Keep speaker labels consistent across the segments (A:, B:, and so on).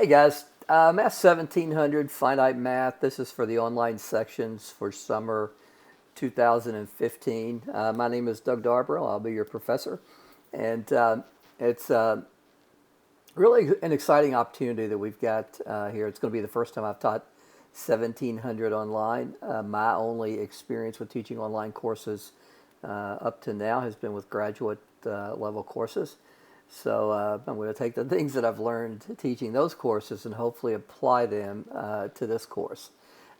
A: Hey guys, Math1700 Finite Math. This is for the online sections for summer 2015. My name is Doug Darbrell. I'll be your professor. And it's really an exciting opportunity that we've got here. It's going to be the first time I've taught 1700 online. My only experience with teaching online courses up to now has been with graduate level courses. So I'm going to take the things that I've learned teaching those courses and hopefully apply them to this course.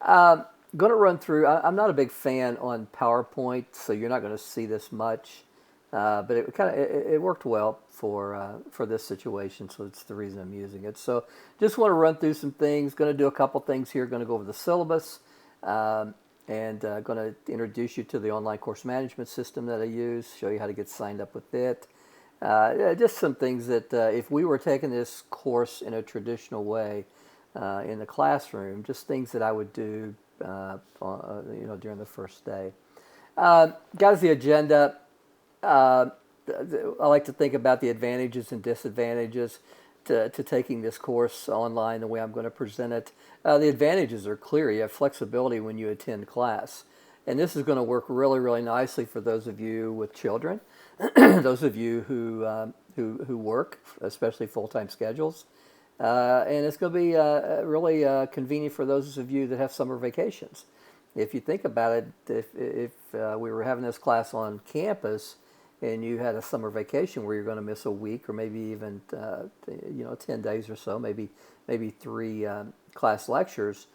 A: Going to run through. I'm not a big fan on PowerPoint, so you're not going to see this much. But it worked well for this situation, so it's the reason I'm using it. So just want to run through some things. Going to do a couple things here. Going to go over the syllabus, and going to introduce you to the online course management system that I use. Show you how to get signed up with it. Just some things that if we were taking this course in a traditional way in the classroom, just things that I would do, during the first day. Guys, the agenda. I like to think about the advantages and disadvantages to taking this course online the way I'm going to present it. The advantages are clear. You have flexibility when you attend class. And this is going to work really, really nicely for those of you with children, those of you who work, especially full-time schedules. And it's going to be really convenient for those of you that have summer vacations. If you think about it, if we were having this class on campus and you had a summer vacation where you're going to miss a week or maybe even 10 days or so, maybe three class lectures,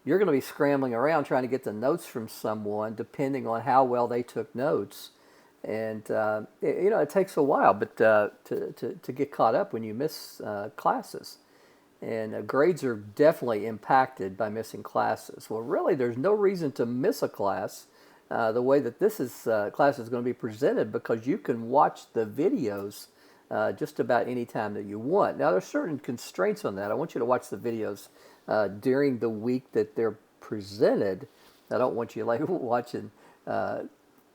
A: you're going to be scrambling around trying to get the notes from someone depending on how well they took notes. And it takes a while, but to get caught up when you miss classes. And grades are definitely impacted by missing classes. Well, really, there's no reason to miss a class the way that class is going to be presented, because you can watch the videos just about any time that you want. Now, there's certain constraints on that. I want you to watch the videos during the week that they're presented. I don't want you watching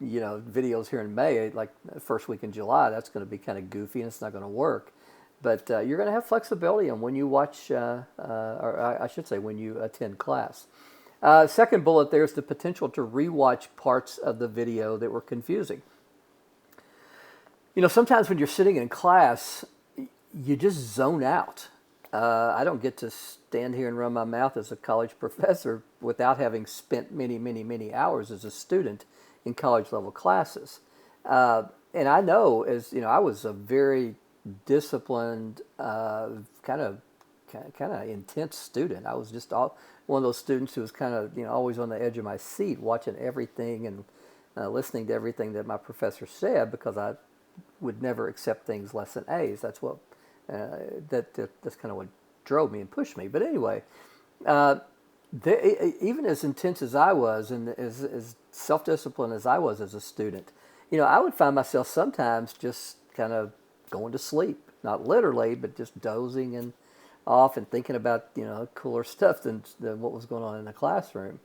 A: videos here in May, like the first week in July. That's going to be kind of goofy and it's not going to work. But you're going to have flexibility on when you watch, or I should say when you attend class. Second bullet there is the potential to rewatch parts of the video that were confusing. Sometimes when you're sitting in class, you just zone out. I don't get to stand here and run my mouth as a college professor without having spent many, many, many hours as a student in college level classes. And I know, I was a very disciplined, kind of intense student. I was just one of those students who was kind of always on the edge of my seat, watching everything and listening to everything that my professor said, because I would never accept things less than A's. That's what that's kind of what drove me and pushed me. But anyway, even as intense as I was and as self-disciplined as I was as a student, I would find myself sometimes just kind of going to sleep, not literally, but just dozing and off and thinking about cooler stuff than what was going on in the classroom.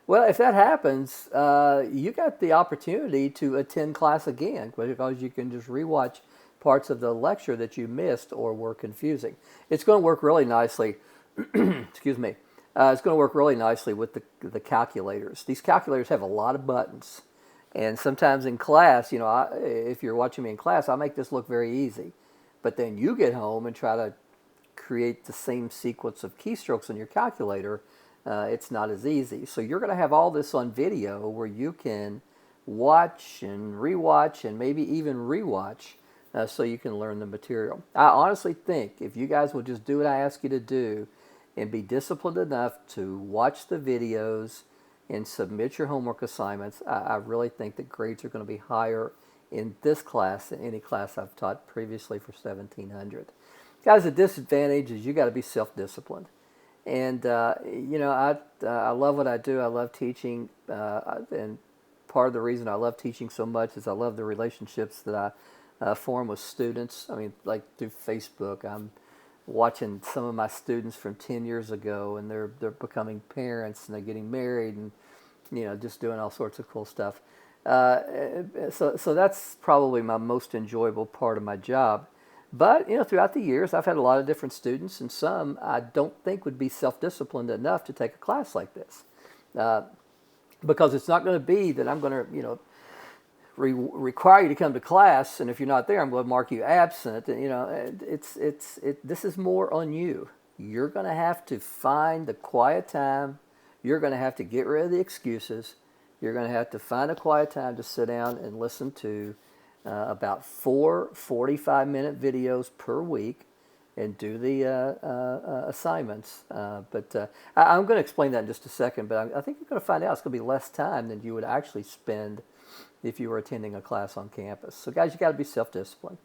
A: Well, if that happens, you got the opportunity to attend class again, because you can just rewatch parts of the lecture that you missed or were confusing. It's going to work really nicely. Excuse me. It's going to work really nicely with the calculators. These calculators have a lot of buttons. And sometimes in class, if you're watching me in class, I make this look very easy. But then you get home and try to create the same sequence of keystrokes on your calculator. It's not as easy. So you're going to have all this on video where you can watch and rewatch and maybe even rewatch so you can learn the material. I honestly think if you guys will just do what I ask you to do and be disciplined enough to watch the videos and submit your homework assignments, I really think that grades are going to be higher in this class than any class I've taught previously for 1700. Guys, the disadvantage is you got to be self-disciplined. And, I love what I do. I love teaching. And part of the reason I love teaching so much is I love the relationships that I form with students. I mean, like through Facebook, I'm watching some of my students from 10 years ago, and they're becoming parents and they're getting married and just doing all sorts of cool stuff. So that's probably my most enjoyable part of my job. But, throughout the years, I've had a lot of different students, and some I don't think would be self-disciplined enough to take a class like this. Uh, because it's not going to be that I'm going to, require you to come to class, and if you're not there, I'm going to mark you absent. And, this is more on you. You're going to have to find the quiet time. You're going to have to get rid of the excuses. You're going to have to find a quiet time to sit down and listen to about 4 45-minute videos per week and do the assignments. But I'm going to explain that in just a second, but I think you're going to find out it's going to be less time than you would actually spend if you were attending a class on campus. So guys, you got to be self-disciplined.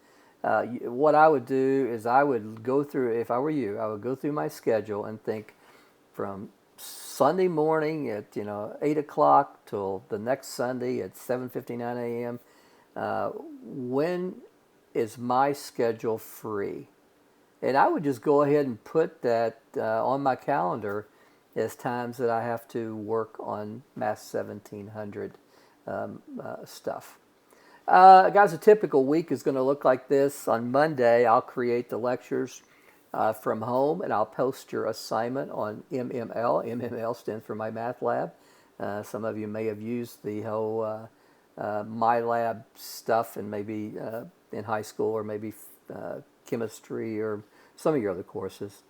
A: What I would do is I would go through, if I were you, I would go through my schedule and think from Sunday morning at 8 o'clock till the next Sunday at 7:59 a.m. When is my schedule free? And I would just go ahead and put that on my calendar as times that I have to work on Math1700 stuff. Guys, a typical week is going to look like this. On Monday, I'll create the lectures from home, and I'll post your assignment on MML. MML stands for MyMathLab. Some of you may have used the whole MyLab stuff, and maybe in high school, or maybe chemistry, or some of your other courses.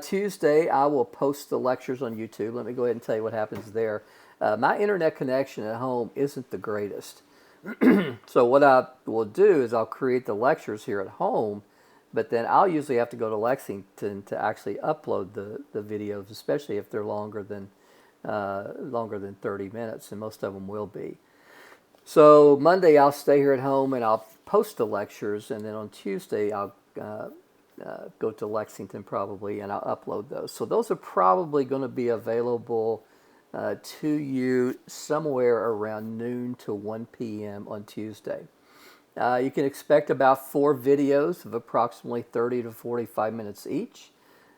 A: Tuesday, I will post the lectures on YouTube. Let me go ahead and tell you what happens there. My internet connection at home isn't the greatest. So what I will do is I'll create the lectures here at home, but then I'll usually have to go to Lexington to actually upload the videos, especially if they're longer than 30 minutes, and most of them will be. So Monday I'll stay here at home and I'll post the lectures, and then on Tuesday I'll go to Lexington probably, and I'll upload those. So those are probably going to be available to you somewhere around noon to 1 p.m. on Tuesday. You can expect about 4 videos of approximately 30 to 45 minutes each.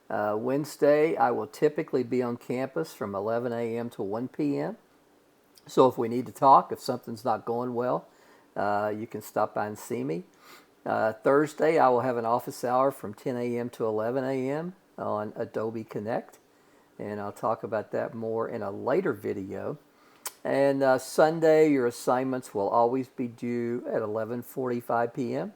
A: Wednesday, I will typically be on campus from 11 a.m. to 1 p.m. So if we need to talk, if something's not going well, you can stop by and see me. Thursday, I will have an office hour from 10 a.m. to 11 a.m. on Adobe Connect, and I'll talk about that more in a later video. And Sunday, your assignments will always be due at 11:45 p.m.,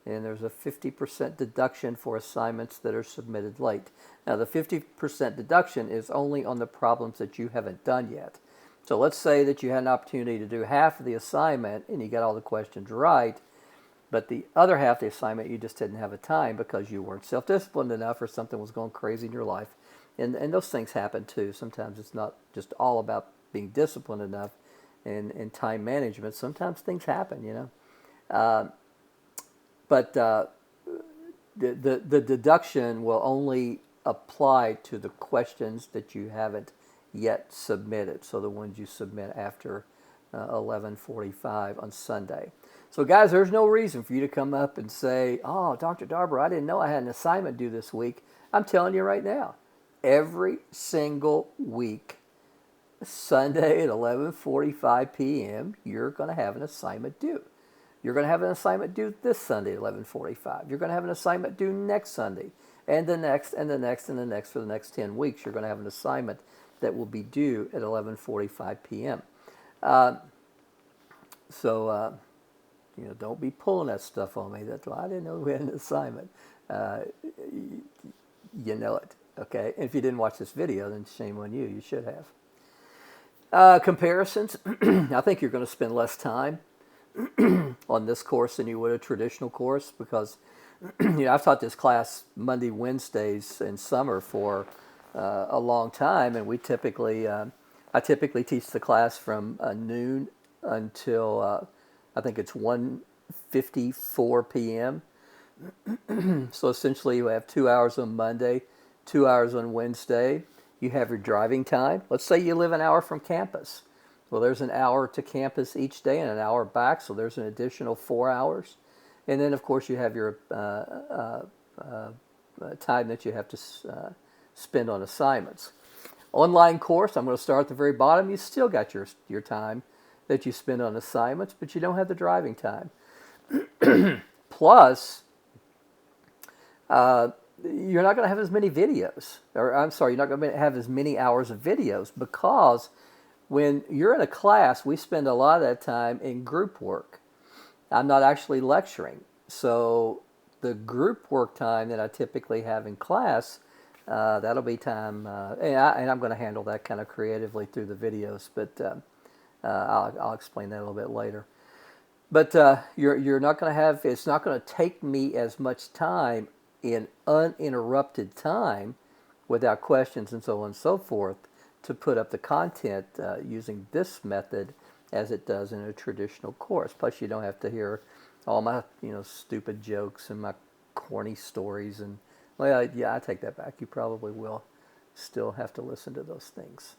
A: and there's a 50% deduction for assignments that are submitted late. Now, the 50% deduction is only on the problems that you haven't done yet. So let's say that you had an opportunity to do half of the assignment and you got all the questions right, but the other half of the assignment you just didn't have a time because you weren't self-disciplined enough, or something was going crazy in your life. And those things happen too. Sometimes it's not just all about being disciplined enough and time management. Sometimes things happen, But the deduction will only apply to the questions that you haven't yet submitted, so the ones you submit after 11:45 on Sunday. So guys, there's no reason for you to come up and say, "Oh, Dr. Darber, I didn't know I had an assignment due this week." I'm telling you right now, every single week, Sunday at 11:45 p.m., you're going to have an assignment due. You're going to have an assignment due this Sunday at 11:45. You're going to have an assignment due next Sunday, and the next, and the next, and the next. For the next 10 weeks, you're going to have an assignment that will be due at 11:45 p.m. Don't be pulling that stuff on me. That's why I didn't know we had an assignment. You know it, okay? And if you didn't watch this video, then shame on you. You should have. Comparisons. I think you're going to spend less time on this course than you would a traditional course, because I've taught this class Monday, Wednesdays in summer for a long time, and we typically I typically teach the class from noon until I think it's 1:54 p.m. So essentially you have 2 hours on Monday, 2 hours on Wednesday. You have your driving time. Let's say you live an hour from campus. Well, there's an hour to campus each day and an hour back, so there's an additional 4 hours. And then, of course, you have your time that you have to spend on assignments. Online course, I'm going to start at the very bottom. You still got your time that you spend on assignments, but you don't have the driving time. Plus, you're not going to have as many videos, or I'm sorry, you're not going to have as many hours of videos, because when you're in a class, we spend a lot of that time in group work. I'm not actually lecturing. So the group work time that I typically have in class, that'll be time, and I'm going to handle that kind of creatively through the videos, but I'll explain that a little bit later. But you're not going to have, it's not going to take me as much time in uninterrupted time without questions and so on and so forth to put up the content using this method as it does in a traditional course. Plus, you don't have to hear all my stupid jokes and my corny stories. And well, yeah, I take that back. You probably will still have to listen to those things.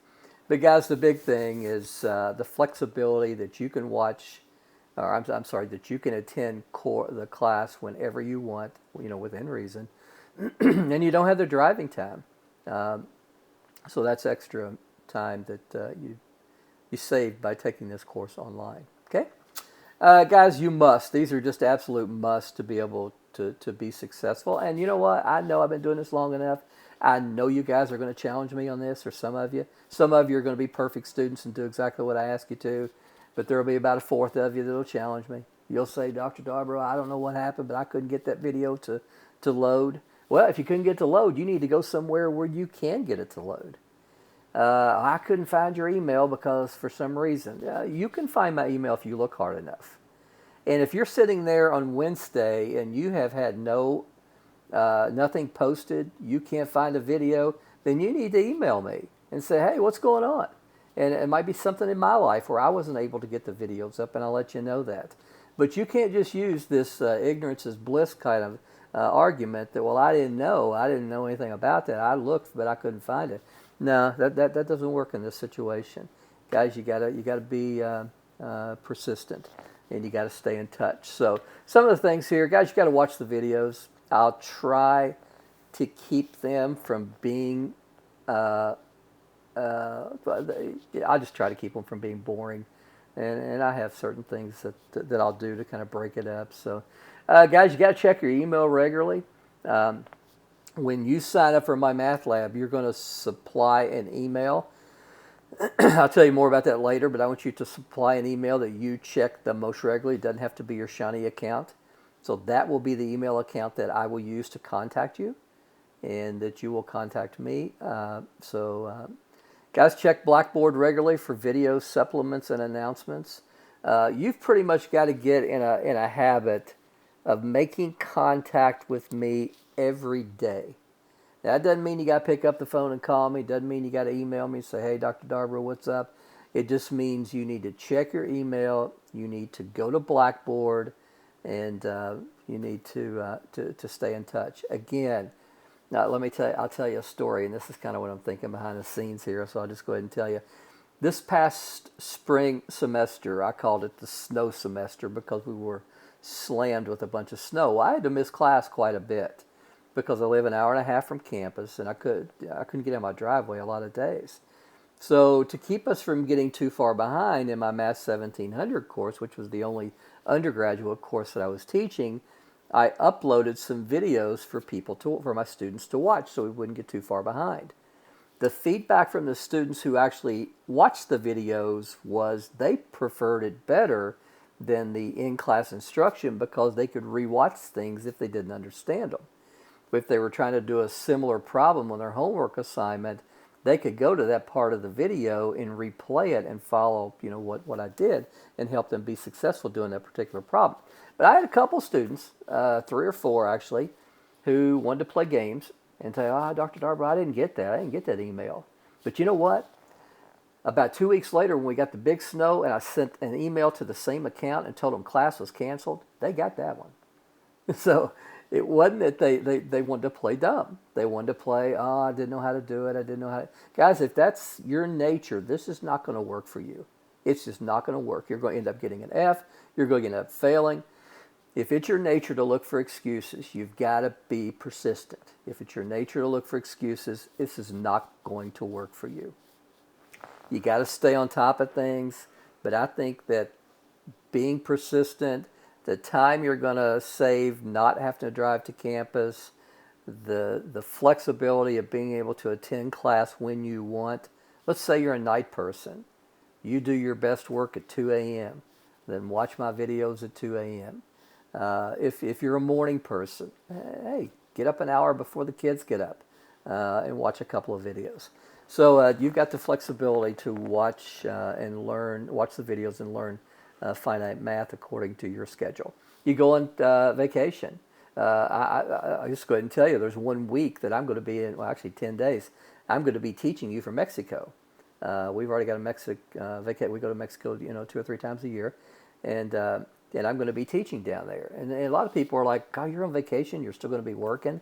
A: But guys, the big thing is the flexibility that you can watch, or I'm sorry, that you can attend the class whenever you want, within reason, and you don't have the driving time. So that's extra time that you save by taking this course online. Okay, guys, you must. These are just absolute must to be able to be successful. And you know what? I know I've been doing this long enough. I know you guys are going to challenge me on this, or some of you. Some of you are going to be perfect students and do exactly what I ask you to. But there will be about a fourth of you that will challenge me. You'll say, Dr. Darborough, I don't know what happened, but I couldn't get that video to load. Well, if you couldn't get it to load, you need to go somewhere where you can get it to load. I couldn't find your email because for some reason. You can find my email if you look hard enough. And if you're sitting there on Wednesday and you have had nothing posted, you can't find a video, then you need to email me and say, hey, what's going on? And it might be something in my life where I wasn't able to get the videos up, and I'll let you know that. But you can't just use this ignorance is bliss kind of argument that, well, I didn't know anything about that. I looked, but I couldn't find it. No, that doesn't work in this situation. Guys, you gotta be persistent, and you gotta stay in touch. So some of the things here, guys, you gotta watch the videos. I'll try to keep them from being I just try to keep them from being boring, and I have certain things that I'll do to kind of break it up. So, guys, you got to check your email regularly. When you sign up for MyMathLab, you're going to supply an email. I'll tell you more about that later, but I want you to supply an email that you check the most regularly. It doesn't have to be your shiny account. So that will be the email account that I will use to contact you, and that you will contact me. Guys, check Blackboard regularly for videos, supplements, and announcements. You've pretty much got to get in a habit of making contact with me every day. Now, that doesn't mean you got to pick up the phone and call me. It doesn't mean you got to email me and say, hey, Dr. Darborough, what's up? It just means you need to check your email. You need to go to Blackboard, and you need to stay in touch. Again, now, I'll tell you a story, and this is kind of what I'm thinking behind the scenes here, so I'll just go ahead and tell you. This past spring semester, I called it the snow semester because we were slammed with a bunch of snow. I had to miss class quite a bit because I live an hour and a half from campus, and I couldn't get in my driveway a lot of days. So to keep us from getting too far behind in my Math1700 course, which was the only undergraduate course that I was teaching, I uploaded some videos for my students to watch so we wouldn't get too far behind. The feedback from the students who actually watched the videos was they preferred it better than the in-class instruction because they could rewatch things if they didn't understand them. If they were trying to do a similar problem on their homework assignment, they could go to that part of the video and replay it and follow, what I did and help them be successful doing that particular problem. But I had a couple students, 3 or 4 actually, who wanted to play games and say, Dr. Darborough, I didn't get that. I didn't get that email. But you know what? About 2 weeks later when we got the big snow and I sent an email to the same account and told them class was canceled, they got that one. So it wasn't that they wanted to play dumb. They wanted to play, I didn't know how to do it. Guys, if that's your nature, this is not going to work for you. It's just not going to work. You're going to end up getting an F. You're going to end up failing. If it's your nature to look for excuses, you've got to be persistent. If it's your nature to look for excuses, this is not going to work for you. You got to stay on top of things, but I think that being persistent, the time you're going to save not having to drive to campus, the flexibility of being able to attend class when you want. Let's say you're a night person. You do your best work at 2 a.m., then watch my videos at 2 a.m. If you're a morning person, hey, get up an hour before the kids get up and watch a couple of videos. So you've got the flexibility to watch and learn, watch the videos and learn finite math according to your schedule. You go on vacation. I just go ahead and tell you, there's 1 week that I'm going to be in, well, actually 10 days, I'm going to be teaching you from Mexico. We've already got a vacation. We go to Mexico, 2 or 3 times a year, and I'm going to be teaching down there. And a lot of people are like, "God, you're on vacation. You're still going to be working."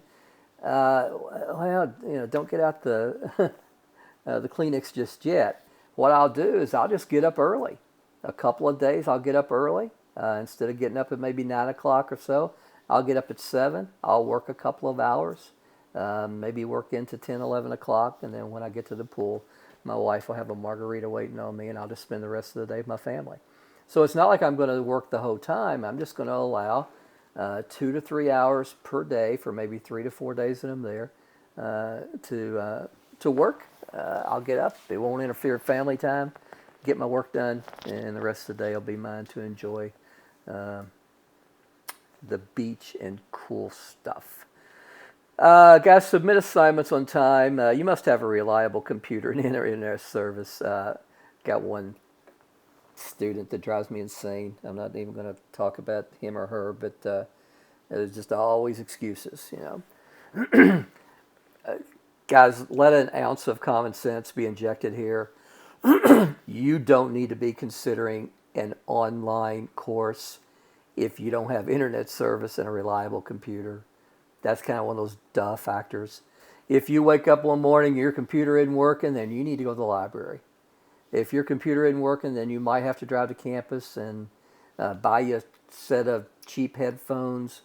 A: Well, don't get out the the Kleenex just yet. What I'll do is I'll just get up early. A couple of days I'll get up early. Instead of getting up at maybe 9 o'clock or so, I'll get up at 7. I'll work a couple of hours, maybe work into 10, 11 o'clock, and then when I get to the pool, my wife will have a margarita waiting on me, and I'll just spend the rest of the day with my family. So it's not like I'm going to work the whole time. I'm just going to allow 2 to 3 hours per day for maybe 3 to 4 days that I'm there to work. I'll get up. It won't interfere with family time. Get my work done, and the rest of the day will be mine to enjoy the beach and cool stuff. Guys, submit assignments on time. You must have a reliable computer and internet service. Got one student that drives me insane. I'm not even going to talk about him or her, but it's just always excuses, Guys, let an ounce of common sense be injected here. You don't need to be considering an online course if you don't have internet service and a reliable computer. That's kind of one of those duh factors. If you wake up one morning, your computer isn't working, then you need to go to the library. If your computer isn't working, then you might have to drive to campus and buy you a set of cheap headphones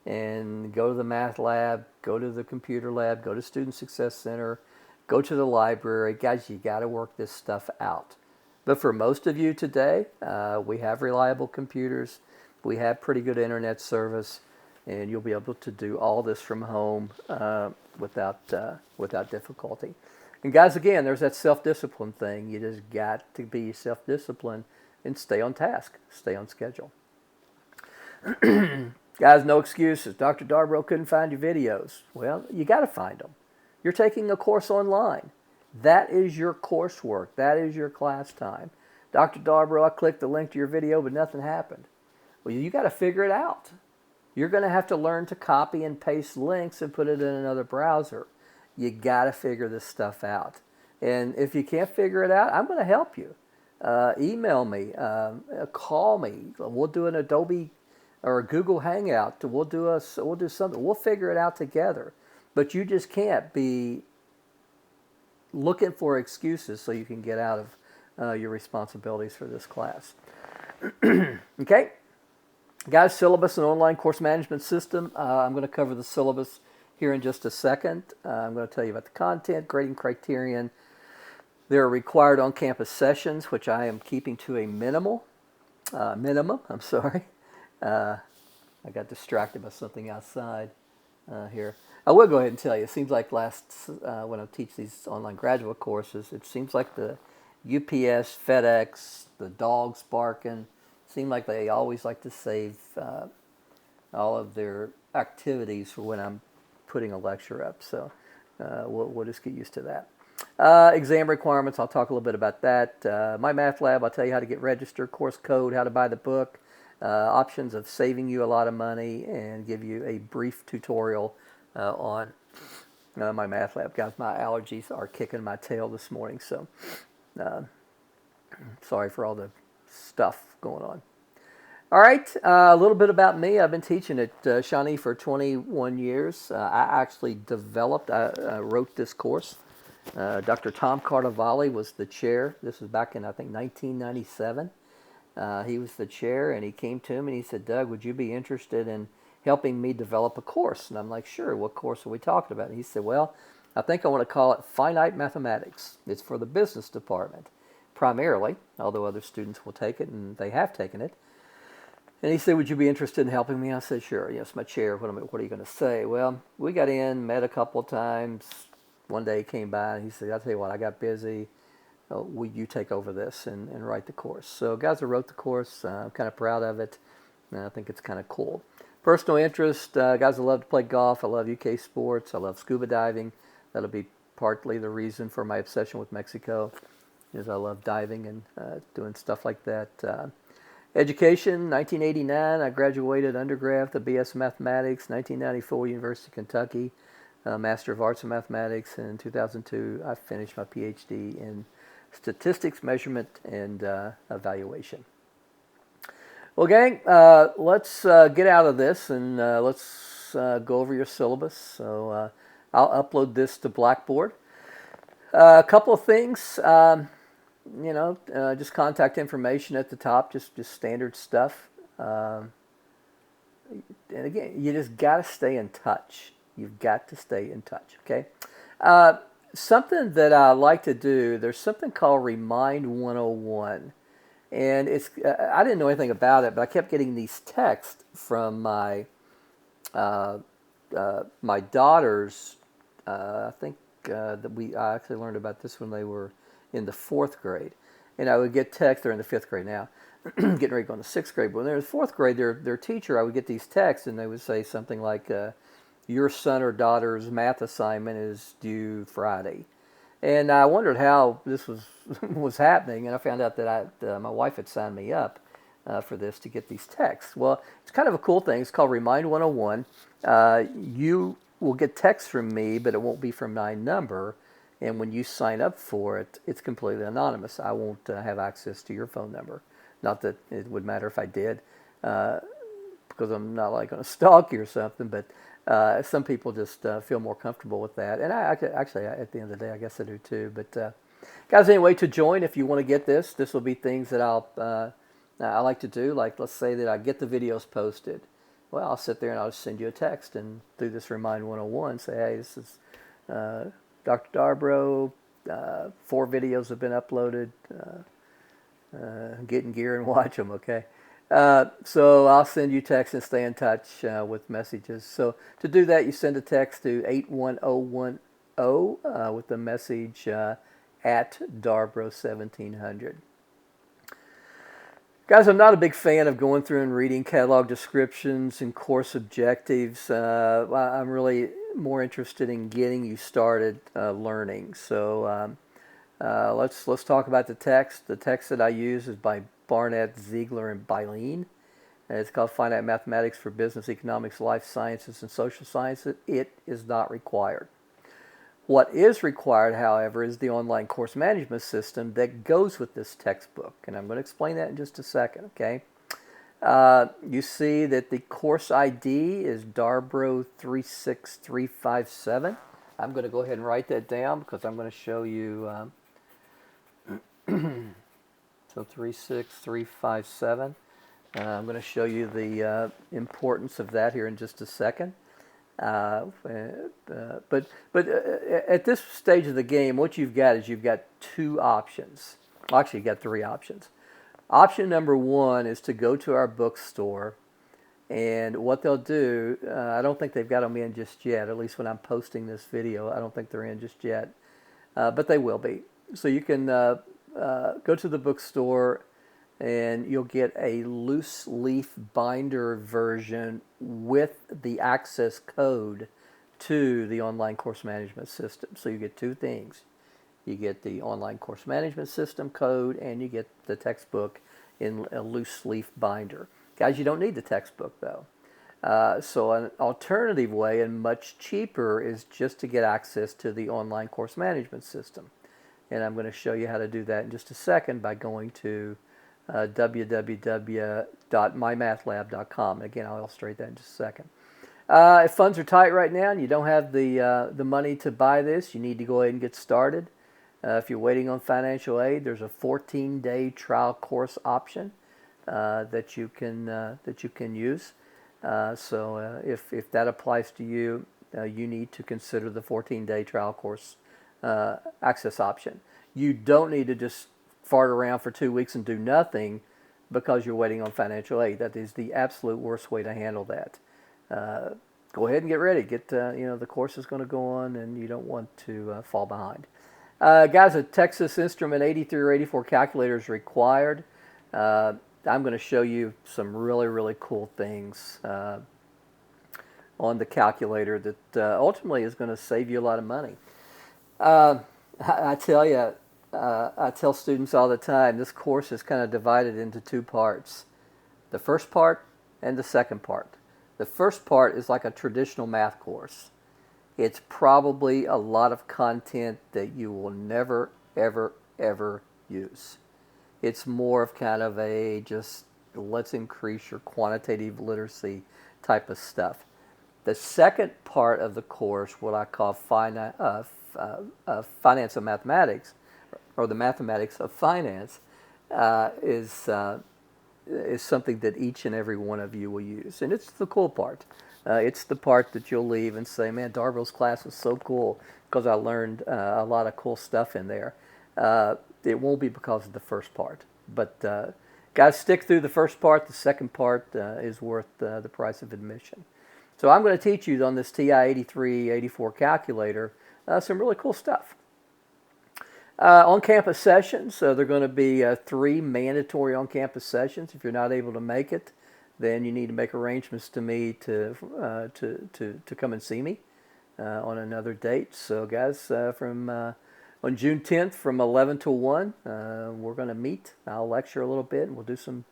A: and go to the math lab, go to the computer lab, go to Student Success Center, go to the library. Guys, you got to work this stuff out. But for most of you today, we have reliable computers. We have pretty good internet service, and you'll be able to do all this from home without difficulty. And guys, again, there's that self-discipline thing. You just got to be self-disciplined and stay on task, stay on schedule. Guys, no excuses. Dr. Darborough couldn't find your videos. Well, you got to find them. You're taking a course online. That is your coursework. That is your class time. Dr. Darborough, I clicked the link to your video, but nothing happened. Well, you got to figure it out. You're going to have to learn to copy and paste links and put it in another browser. You got to figure this stuff out. And if you can't figure it out, I'm going to help you. Email me, call me. We'll do an Adobe or a Google Hangout. We'll do something. We'll figure it out together. But you just can't be looking for excuses so you can get out of your responsibilities for this class. Okay? Guys, syllabus and online course management system. I'm going to cover the syllabus here in just a second. I'm going to tell you about the content, grading criterion. There are required on-campus sessions, which I am keeping to a minimum. I got distracted by something outside here. I will go ahead and tell you, it seems like when I teach these online graduate courses, it seems like the UPS, FedEx, the dogs barking, seem like they always like to save all of their activities for when I'm putting a lecture up. So we'll just get used to that. Exam requirements, I'll talk a little bit about that. MyMathLab, I'll tell you how to get registered, course code, how to buy the book, options of saving you a lot of money, and give you a brief tutorial on MyMathLab. Guys, my allergies are kicking my tail this morning, so sorry for all the stuff going on. All right, a little bit about me. I've been teaching at Shawnee for 21 years. I actually I wrote this course. Dr. Tom Carnevale was the chair. This was back in, I think, 1997. He was the chair, and he came to him and he said, "Doug, would you be interested in helping me develop a course?" And I'm like, "Sure, what course are we talking about?" And he said, "Well, I think I want to call it Finite Mathematics. It's for the business department, primarily, although other students will take it, and they have taken it. And he said, would you be interested in helping me? I said, sure. Yes, my chair. What are you going to say? Well, we got in, met a couple of times. One day he came by and he said, I'll tell you what, I got busy. Will you take over this and write the course? So guys, I wrote the course. I'm kind of proud of it. And I think it's kind of cool. Personal interest, guys, I love to play golf. I love UK sports. I love scuba diving. That'll be partly the reason for my obsession with Mexico, is I love diving and doing stuff like that. Education, 1989, I graduated undergrad with a BS Mathematics. 1994, University of Kentucky, Master of Arts in Mathematics. And in 2002, I finished my PhD in Statistics, Measurement, and Evaluation. Well, gang, let's get out of this and let's go over your syllabus. So I'll upload this to Blackboard. A couple of things. Just contact information at the top, just standard stuff. And again, you just got to stay in touch. You've got to stay in touch, okay? Something that I like to do, there's something called Remind 101. And it's I didn't know anything about it, but I kept getting these texts from my my daughters. I think I actually learned about this when they were in the 4th grade, and I would get texts. They're in the 5th grade now, getting ready to go in the 6th grade. But when they were in the 4th grade, their teacher, I would get these texts, and they would say something like, "Your son or daughter's math assignment is due Friday," and I wondered how this was happening, and I found out that my wife had signed me up for this to get these texts. Well, it's kind of a cool thing. It's called Remind 101. You will get texts from me, but it won't be from my number. And when you sign up for it, it's completely anonymous. I won't have access to your phone number. Not that it would matter if I did, because I'm not like going to stalk you or something. But some people just feel more comfortable with that. And I actually, at the end of the day, I guess I do too. But guys, anyway, to join, if you want to get this will be things that I like to do. Like, let's say that I get the videos posted. Well, I'll sit there and I'll just send you a text and do this Remind 101. Say, hey, this is Dr. Darbro. 4 videos have been uploaded. Get in gear and watch them, okay? So I'll send you texts and stay in touch with messages. So to do that, you send a text to 81010 with the message at Darbro1700. Guys, I'm not a big fan of going through and reading catalog descriptions and course objectives. I'm really more interested in getting you started learning. So let's talk about the text. The text that I use is by Barnett, Ziegler, and Bilene. And it's called Finite Mathematics for Business, Economics, Life Sciences, and Social Sciences. It is not required. What is required, however, is the online course management system that goes with this textbook. And I'm going to explain that in just a second, okay? You see that the course ID is Darbro 36357. I'm going to go ahead and write that down because I'm going to show you. So 36357. I'm going to show you the importance of that here in just a second. But at this stage of the game, what you've got is you've got 2 options. Well, actually, you've got 3 options. Option number 1 is to go to our bookstore, and what they'll do, I don't think they've got them in just yet, at least when I'm posting this video, I don't think they're in just yet, but they will be. So you can go to the bookstore and you'll get a loose leaf binder version with the access code to the online course management system. So you get 2 things. You get the online course management system code and you get the textbook in a loose leaf binder. Guys, you don't need the textbook though. So an alternative way and much cheaper is just to get access to the online course management system. And I'm going to show you how to do that in just a second by going to www.mymathlab.com. Again, I'll illustrate that in just a second. If funds are tight right now and you don't have the money to buy this, you need to go ahead and get started. If you're waiting on financial aid, there's a 14-day trial course option that you can use. So if that applies to you, you need to consider the 14-day trial course access option. You don't need to just fart around for 2 weeks and do nothing. because you're waiting on financial aid. That is the absolute worst way to handle that. Go ahead and get ready. The course is going to go on, and you don't want to fall behind. Guys, a Texas Instrument 83 or 84 calculator is required. I'm going to show you some really, really cool things on the calculator that ultimately is going to save you a lot of money. I tell you, I tell students all the time, this course is kind of divided into two parts. The first part and the second part. The first part is like a traditional math course. It's probably a lot of content that you will never, ever, ever use. It's more of kind of a just let's increase your quantitative literacy type of stuff. The second part of the course, what I call finance of mathematics, or the mathematics of finance, is something that each and every one of you will use. And it's the cool part. It's the part that you'll leave and say, man, Darbrell's class was so cool because I learned a lot of cool stuff in there. It won't be because of the first part. But guys, stick through the first part. The second part is worth the price of admission. So I'm going to teach you on this TI-8384 calculator some really cool stuff. On-campus sessions, they're going to be 3 mandatory on-campus sessions. If you're not able to make it, then you need to make arrangements to me to come and see me on another date. So guys, on June 10th from 11 to 1, we're going to meet. I'll lecture a little bit, and we'll do some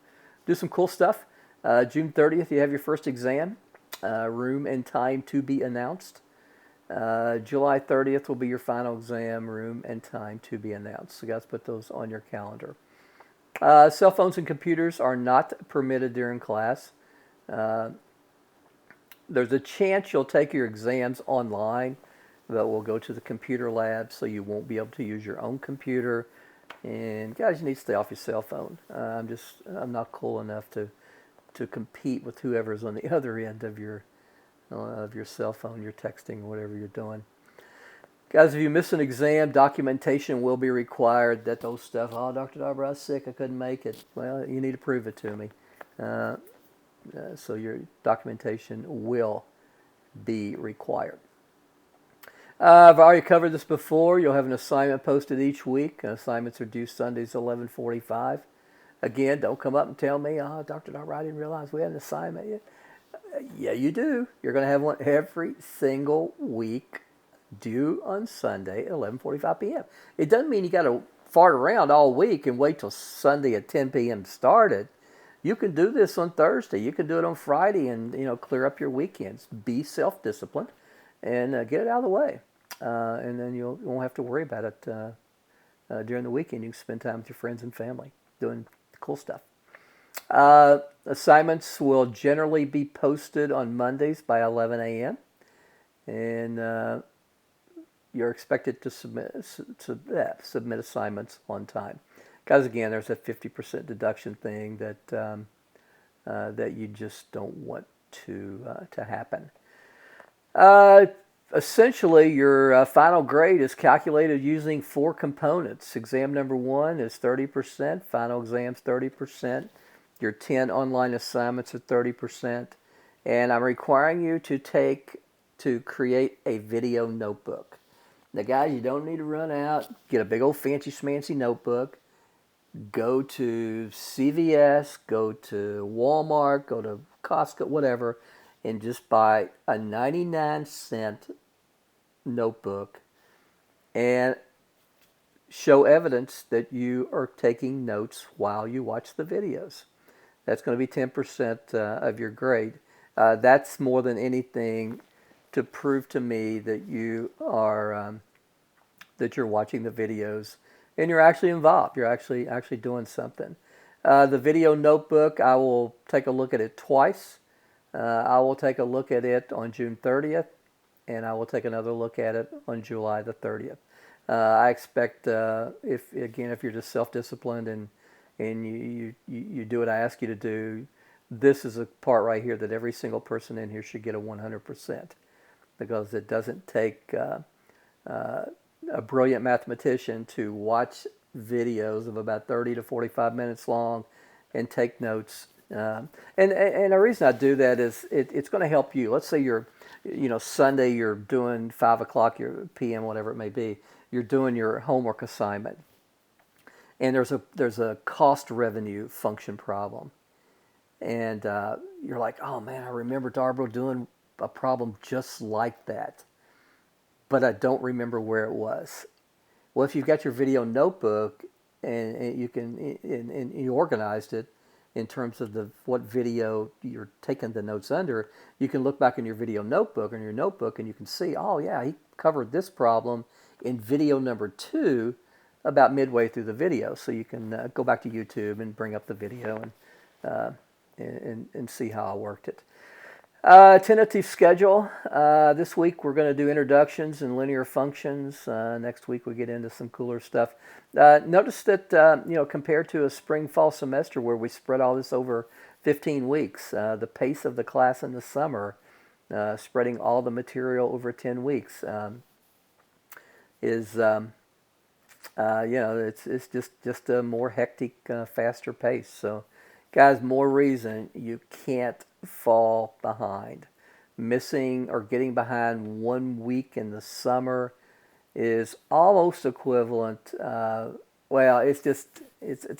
A: cool stuff. June 30th, you have your first exam. Room and time to be announced. July 30th will be your final exam, room and time to be announced. So guys, put those on your calendar. Cell phones and computers are not permitted during class. There's a chance you'll take your exams online, but we'll go to the computer lab, so you won't be able to use your own computer. And guys, you need to stay off your cell phone. I'm not cool enough to compete with whoever's on the other end of your cell phone, your texting, whatever you're doing. Guys, if you miss an exam, documentation will be required. That old stuff, oh, Dr. Darbrell, I was sick, I couldn't make it. Well, you need to prove it to me. So your documentation will be required. I've already covered this before. You'll have an assignment posted each week. Assignments are due Sundays 11:45. Again, don't come up and tell me, oh, Dr. Darbrell, I didn't realize we had an assignment yet. Yeah, you do. You're going to have one every single week due on Sunday at 11:45 p.m. It doesn't mean you got to fart around all week and wait till Sunday at 10 p.m. to start it. You can do this on Thursday. You can do it on Friday and clear up your weekends. Be self-disciplined and get it out of the way. And then you won't have to worry about it during the weekend. You can spend time with your friends and family doing cool stuff. Assignments will generally be posted on Mondays by 11 a.m. And you're expected to submit assignments on time. Guys, again, there's a 50% deduction thing that you just don't want to happen. Essentially, your final grade is calculated using 4 components. Exam number 1 is 30%. Final exam's 30%. Your 10 online assignments are 30%. And I'm requiring you to create a video notebook. Now, guys, you don't need to run out, get a big old fancy schmancy notebook. Go to CVS, go to Walmart, go to Costco, whatever, and just buy a 99-cent notebook and show evidence that you are taking notes while you watch the videos. That's going to be 10% of your grade. That's more than anything to prove to me that you are that you're watching the videos and you're actually involved. You're actually doing something. The video notebook, I will take a look at it twice. I will take a look at it on June 30th, and I will take another look at it on July the 30th. I expect if you're just self-disciplined and you do what I ask you to do, this is a part right here that every single person in here should get a 100%, because it doesn't take a brilliant mathematician to watch videos of about 30 to 45 minutes long, and take notes. And the reason I do that is it's going to help you. Let's say you're, Sunday you're doing 5 o'clock your p.m. whatever it may be. You're doing your homework assignment, and there's a cost revenue function problem, and you're like, oh man, I remember Darbro doing a problem just like that, but I don't remember where it was. Well, if you've got your video notebook and you can and you organized it in terms of what video you're taking the notes under, you can look back in your video notebook or in your notebook and you can see, oh yeah, he covered this problem in video number 2 about midway through the video. So you can go back to YouTube and bring up the video and see how I worked it. Tentative schedule. This week we're going to do introductions and linear functions. Next week we get into some cooler stuff. Notice that, compared to a spring-fall semester where we spread all this over 15 weeks, the pace of the class in the summer, spreading all the material over 10 weeks, is, it's just a more hectic, faster pace. So, guys, more reason you can't fall behind. Missing or getting behind 1 week in the summer is almost equivalent. It's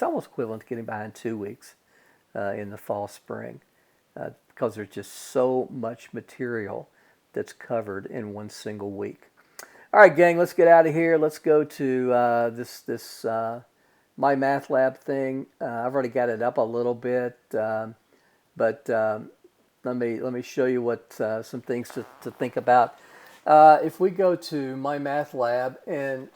A: almost equivalent to getting behind 2 weeks in the fall, spring, because there's just so much material that's covered in one single week. All right, gang, let's get out of here. Let's go to this MyMathLab thing. I've already got it up a little bit, but let me show you what some things to think about. If we go to MyMathLab, and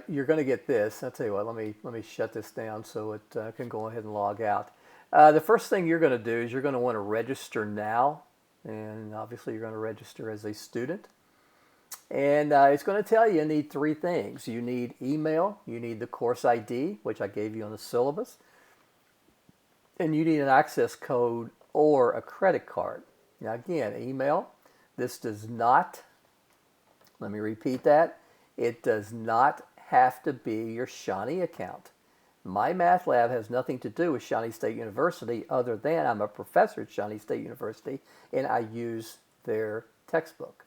A: you're going to get this. I'll tell you what. Let me shut this down so it can go ahead and log out. The first thing you're going to do is you're going to want to register now, and obviously you're going to register as a student. And it's going to tell you need 3 things. You need email, you need the course ID, which I gave you on the syllabus, and you need an access code or a credit card. Now again, email. This does not, let me repeat that, it does not have to be your Shawnee account. MyMathLab has nothing to do with Shawnee State University other than I'm a professor at Shawnee State University and I use their textbook.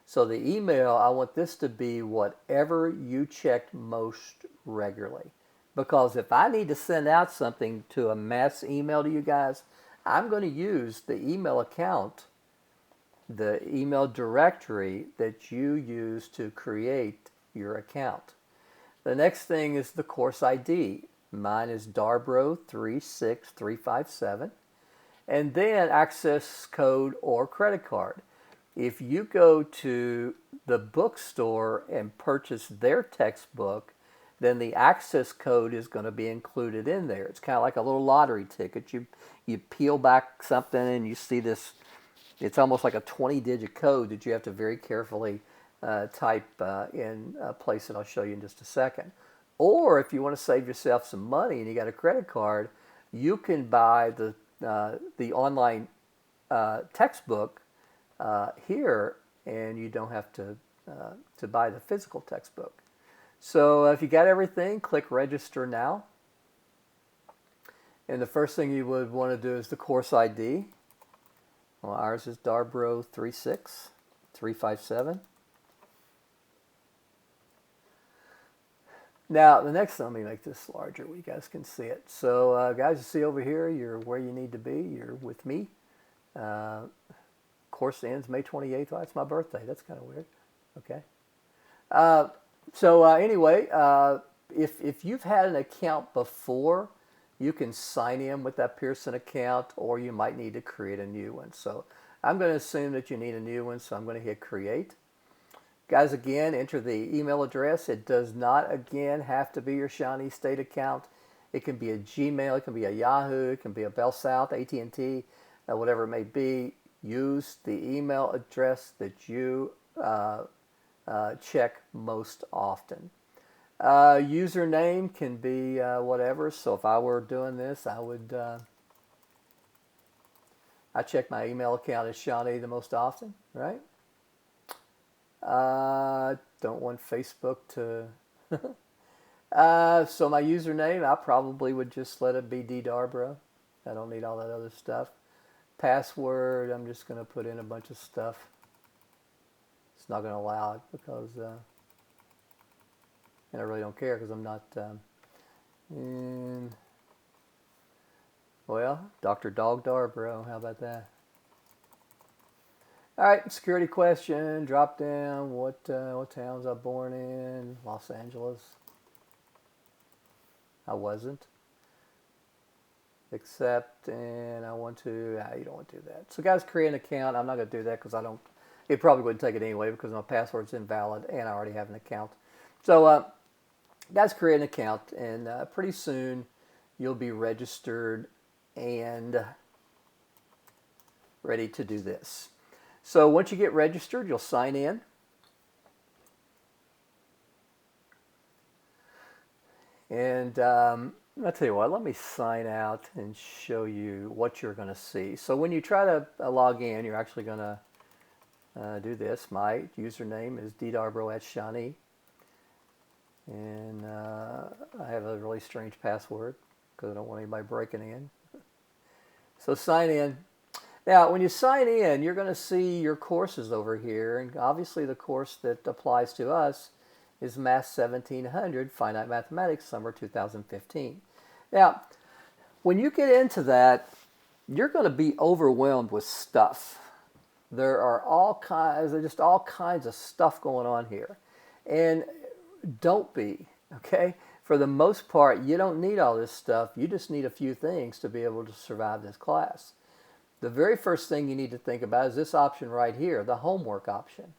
A: So the email, I want this to be whatever you checked most regularly. Because if I need to send out something to a mass email to you guys, I'm going to use the email account, the email directory that you use to create your account. The next thing is the course ID. Mine is Darbro36357. And then access code or credit card. If you go to the bookstore and purchase their textbook, then the access code is going to be included in there. It's kind of like a little lottery ticket. You peel back something and you see this, it's almost like a 20-digit code that you have to very carefully type in a place that I'll show you in just a second. Or if you want to save yourself some money and you got a credit card, you can buy the online textbook here, and you don't have to buy the physical textbook. So if you got everything, click register now. And the first thing you would want to do is the course ID. Well, ours is Darbro36357. Now, the next thing, let me make this larger where you guys can see it. So, guys, you see over here, you're where you need to be. You're with me. Course ends May 28th. Oh, that's my birthday. That's kind of weird. Okay. Anyway, if you've had an account before, you can sign in with that Pearson account, or you might need to create a new one. So I'm going to assume that you need a new one, so I'm going to hit create. Guys, again, enter the email address. It does not, again, have to be your Shawnee State account. It can be a Gmail, it can be a Yahoo, it can be a Bell South, AT&T, whatever it may be. Use the email address that you check most often. Username can be whatever. So if I were doing this, I would I check my email account as Shawnee the most often, right? Don't want Facebook to So my username, I probably would just let it be ddarbro. I don't need all that other stuff. Password, I'm just going to put in a bunch of stuff. It's not going to allow it because, and I really don't care because I'm not, well, Dr. Dog Darbro, how about that? All right, security question, drop down, what town was I born in? Los Angeles. I wasn't. Accept, and I want to, you don't want to do that. So guys, create an account. I'm not going to do that because I don't, it probably wouldn't take it anyway because my password's invalid and I already have an account. So guys, create an account, and pretty soon you'll be registered and ready to do this. So once you get registered, you'll sign in. And I'll tell you what, let me sign out and show you what you're going to see. So when you try to log in, you're actually going to do this. My username is ddarbro@Shawnee. And I have a really strange password because I don't want anybody breaking in. So sign in. Now, when you sign in, you're going to see your courses over here. And obviously the course that applies to us is Math1700, Finite Mathematics, Summer 2015. Now, when you get into that, you're going to be overwhelmed with stuff. There are all kinds of stuff going on here. And don't be, okay? For the most part, you don't need all this stuff. You just need a few things to be able to survive this class. The very first thing you need to think about is this option right here, the homework option.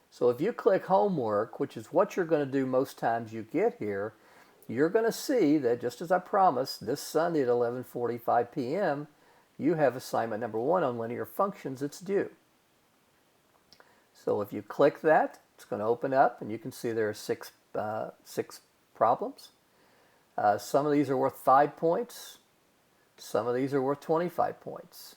A: So if you click homework, which is what you're going to do most times you get here, you're going to see that just as I promised, this Sunday at 11:45 p.m., you have assignment number 1 on linear functions. It's due. So if you click that, it's going to open up, and you can see there are six problems. Some of these are worth 5 points. Some of these are worth 25 points.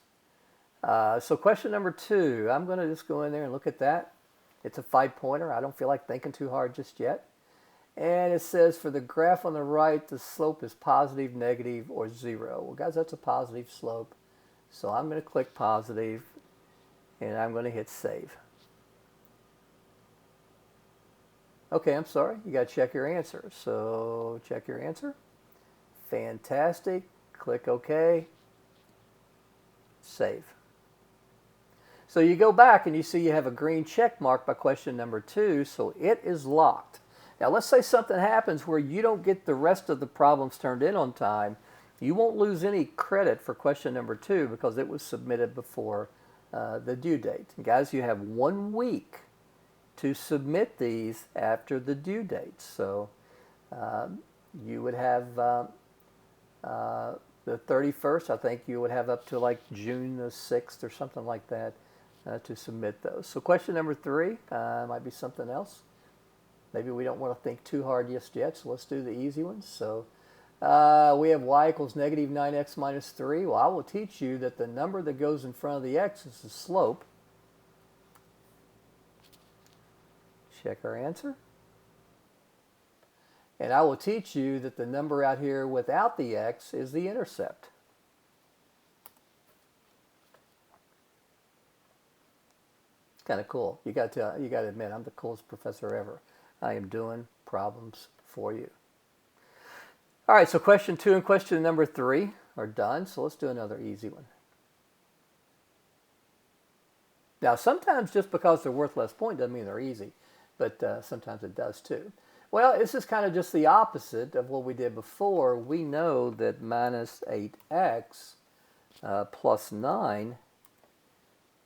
A: So question number 2, I'm going to just go in there and look at that. It's a 5-pointer. I don't feel like thinking too hard just yet. And it says for the graph on the right, the slope is positive, negative, or 0. Well, guys, that's a positive slope. So I'm going to click positive, and I'm going to hit save. Okay, I'm sorry. You got to check your answer. So check your answer. Fantastic. Click OK. Save. So you go back and you see you have a green check mark by question number 2, so it is locked. Now let's say something happens where you don't get the rest of the problems turned in on time. You won't lose any credit for question number 2 because it was submitted before the due date. And guys, you have 1 week to submit these after the due date. So you would have the 31st, I think you would have up to like June the 6th or something like that to submit those. So question number 3 might be something else. Maybe we don't want to think too hard just yet, so let's do the easy ones. So we have y equals negative 9x minus 3. Well, I will teach you that the number that goes in front of the x is the slope. Check our answer. And I will teach you that the number out here without the x is the intercept. It's kind of cool. You got to admit, I'm the coolest professor ever. I am doing problems for you. All right, so question 2 and question number 3 are done. So let's do another easy one. Now, sometimes just because they're worth less point doesn't mean they're easy, but sometimes it does too. Well, this is kind of just the opposite of what we did before. We know that minus 8x plus 9,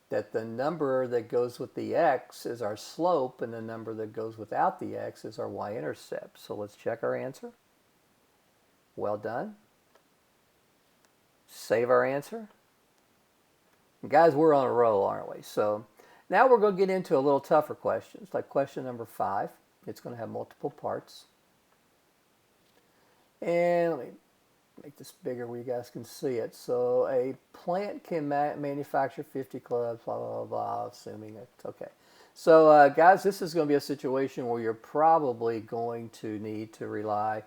A: that the number that goes with the x is our slope, and the number that goes without the x is our y-intercept. So let's check our answer. Well done. Save our answer. And guys, we're on a roll, aren't we? So now we're going to get into a little tougher questions, like question number 5. It's going to have multiple parts. And let me make this bigger where you guys can see it. So a plant can manufacture 50 clubs, blah, blah, blah, assuming it's okay. So guys, this is going to be a situation where you're probably going to need to rely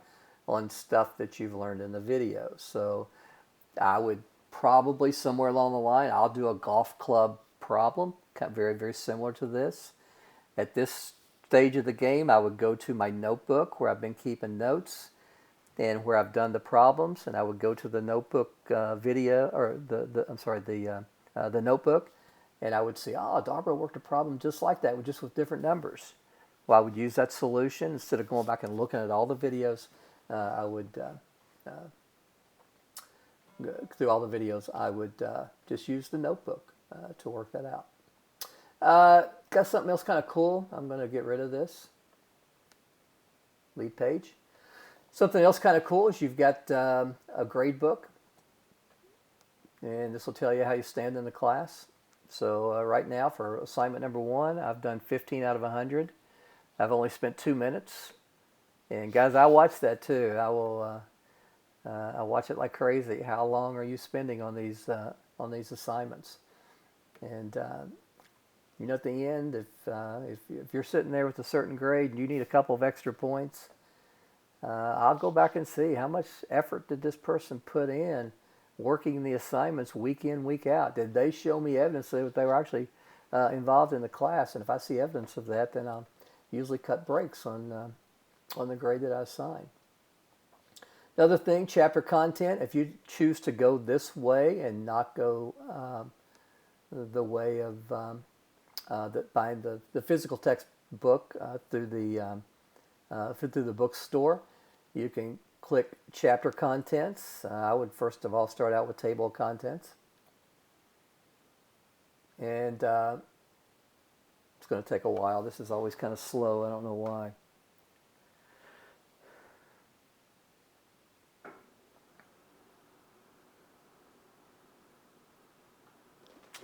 A: on stuff that you've learned in the video. So I would probably somewhere along the line, I'll do a golf club problem, very, very similar to this. At this stage of the game, I would go to my notebook where I've been keeping notes and where I've done the problems, and I would go to the notebook video, or the notebook, and I would see, oh, Darbra worked a problem just like that, just with different numbers. Well, I would use that solution instead of going back and looking at all the videos. I would through all the videos, I would just use the notebook to work that out. Got something else kind of cool. I'm going to get rid of this. Lead page. Something else kind of cool is you've got a grade book. And this will tell you how you stand in the class. So right now for assignment number 1, I've done 15 out of 100. I've only spent 2 minutes. And guys, I watch that too. I watch it like crazy. How long are you spending on these assignments? And you know, at the end, if you're sitting there with a certain grade and you need a couple of extra points, I'll go back and see how much effort did this person put in working the assignments week in, week out. Did they show me evidence that they were actually involved in the class? And if I see evidence of that, then I'll usually cut breaks on the grade that I assign. Another thing, chapter content. If you choose to go this way and not go the way of buying the physical textbook through the bookstore, you can click chapter contents. I would first of all start out with table of contents, and it's going to take a while. This is always kind of slow. I don't know why.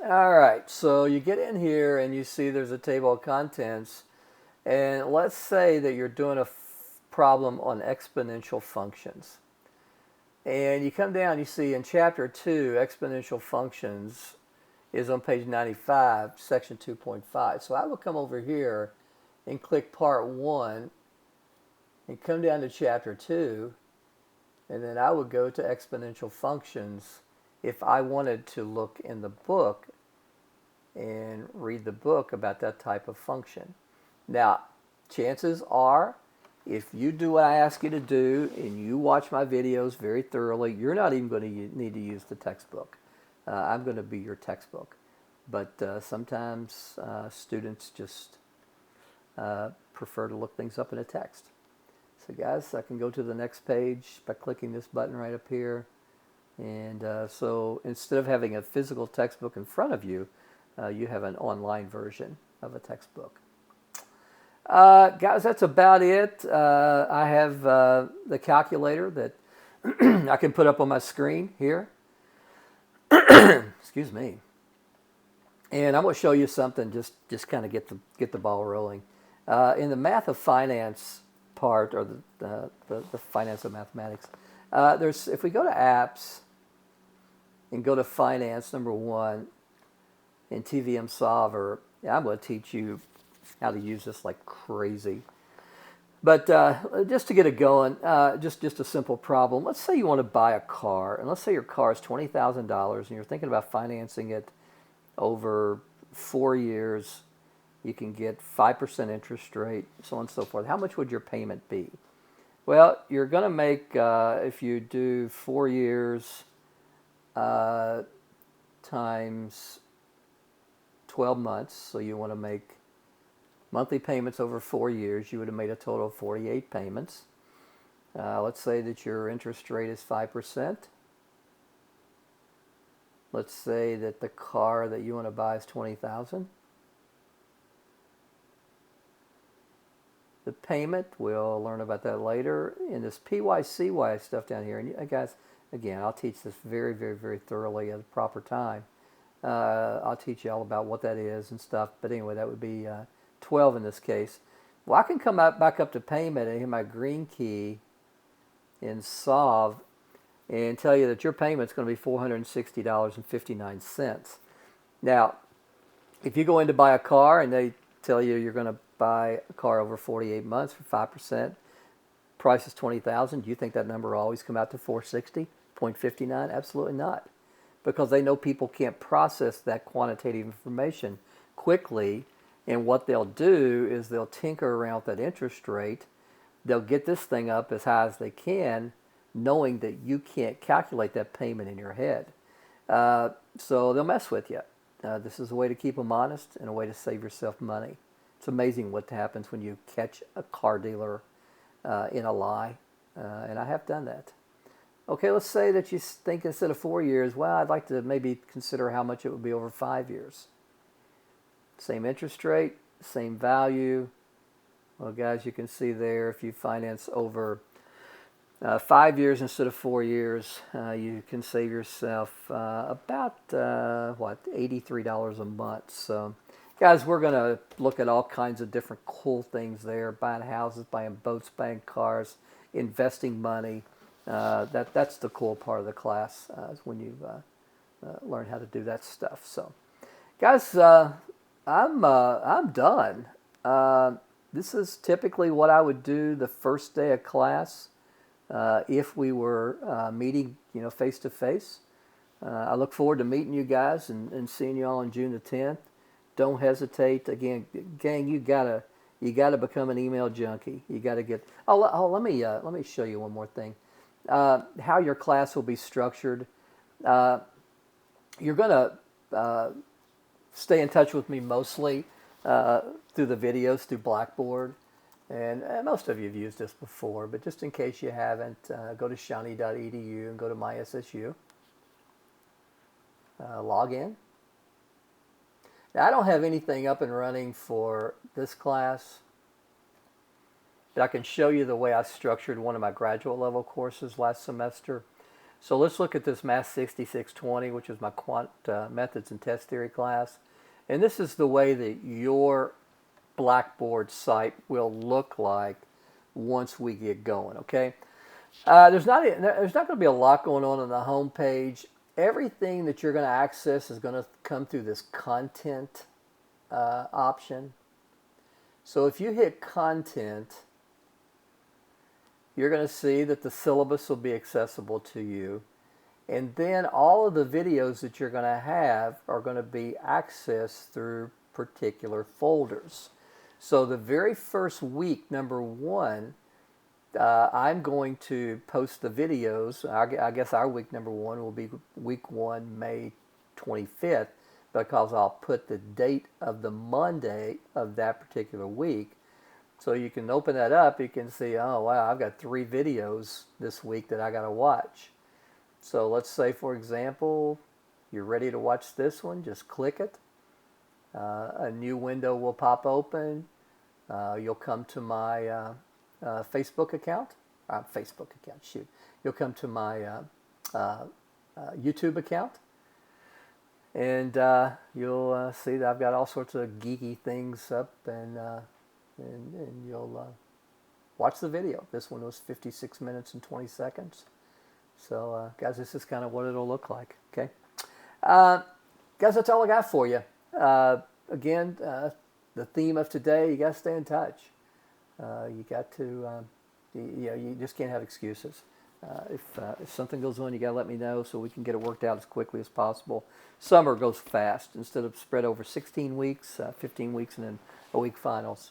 A: All right, so you get in here and you see there's a table of contents, and let's say that you're doing a problem on exponential functions. And you come down, you see in chapter 2, exponential functions is on page 95, section 2.5. So I will come over here and click part 1 and come down to chapter 2, and then I would go to exponential functions if I wanted to look in the book and read the book about that type of function. Now, chances are, if you do what I ask you to do and you watch my videos very thoroughly, you're not even going to need to use the textbook. I'm going to be your textbook. But sometimes students just prefer to look things up in a text. So guys, I can go to the next page by clicking this button right up here. And so instead of having a physical textbook in front of you, you have an online version of a textbook. Guys, that's about it. I have the calculator that I can put up on my screen here. Excuse me. And I'm going to show you something just kind of get the ball rolling. In the math of finance part, or the finance of mathematics, if we go to apps and go to finance number 1 in TVM Solver, I'm going to teach you how to use this like crazy. But just to get it going, just a simple problem. Let's say you want to buy a car, and let's say your car is $20,000, and you're thinking about financing it over 4 years. You can get 5% interest rate, so on and so forth. How much would your payment be? Well, you're going to make, if you do 4 years times 12 months, so you want to make monthly payments over 4 years, you would have made a total of 48 payments. Let's say that your interest rate is 5%. Let's say that the car that you want to buy is $20,000. The payment, we'll learn about that later. In this PYCY stuff down here, and guys, again, I'll teach this very, very, very thoroughly at the proper time. I'll teach you all about what that is and stuff. But anyway, that would be 12 in this case. Well, I can come back up to payment and hit my green key in Solve and tell you that your payment's going to be $460.59. Now, if you go in to buy a car and they tell you you're going to buy a car over 48 months for 5%. Price is $20,000. Do you think that number will always come out to 460.59? Absolutely not, because they know people can't process that quantitative information quickly. And what they'll do is they'll tinker around with that interest rate. They'll get this thing up as high as they can, knowing that you can't calculate that payment in your head. So they'll mess with you. This is a way to keep them honest and a way to save yourself money. It's amazing what happens when you catch a car dealer in a lie, and I have done that. Okay, let's say that you think instead of 4 years, well, I'd like to maybe consider how much it would be over 5 years. Same interest rate, same value. Well, guys, you can see there, if you finance over 5 years instead of 4 years, you can save yourself about, $83 a month. So, guys, we're going to look at all kinds of different cool things there, buying houses, buying boats, buying cars, investing money. That's the cool part of the class, is when you learn how to do that stuff. So, guys, I'm done. This is typically what I would do the first day of class if we were meeting, face to face. I look forward to meeting you guys and seeing you all on June the 10th. Don't hesitate. Again, gang, you gotta become an email junkie. You gotta get. Let me show you one more thing. How your class will be structured. You're gonna stay in touch with me mostly through the videos, through Blackboard. And most of you have used this before, but just in case you haven't, go to shawnee.edu and go to MySSU. Log in. Now, I don't have anything up and running for this class, but I can show you the way I structured one of my graduate level courses last semester. So let's look at this Math1700, which is my quant methods and test theory class. And this is the way that your Blackboard site will look like once we get going, okay? There's not going to be a lot going on the home page. Everything that you're going to access is going to come through this content option. So if you hit content, you're going to see that the syllabus will be accessible to you. And then all of the videos that you're going to have are going to be accessed through particular folders. So the very first week, number one, I'm going to post the videos. I guess our week number one will be week 1, May 25th, because I'll put the date of the Monday of that particular week. So you can open that up, you can see, oh wow, I've got 3 videos this week that I got to watch. So let's say, for example, you're ready to watch this one, just click it. A new window will pop open. You'll come to my Facebook account. You'll come to my YouTube account. And you'll see that I've got all sorts of geeky things up, and you'll watch the video. This one was 56 minutes and 20 seconds. So, guys, this is kind of what it'll look like, okay? Guys, that's all I got for you. Again, the theme of today, you got to stay in touch. You got to, you just can't have excuses. If something goes on, you got to let me know so we can get it worked out as quickly as possible. Summer goes fast. Instead of spread over 16 weeks, 15 weeks, and then a week finals,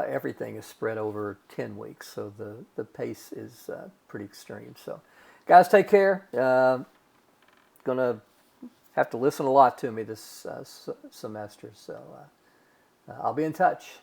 A: everything is spread over 10 weeks. So the pace is pretty extreme. So, guys, take care. Going to have to listen a lot to me this semester. So I'll be in touch.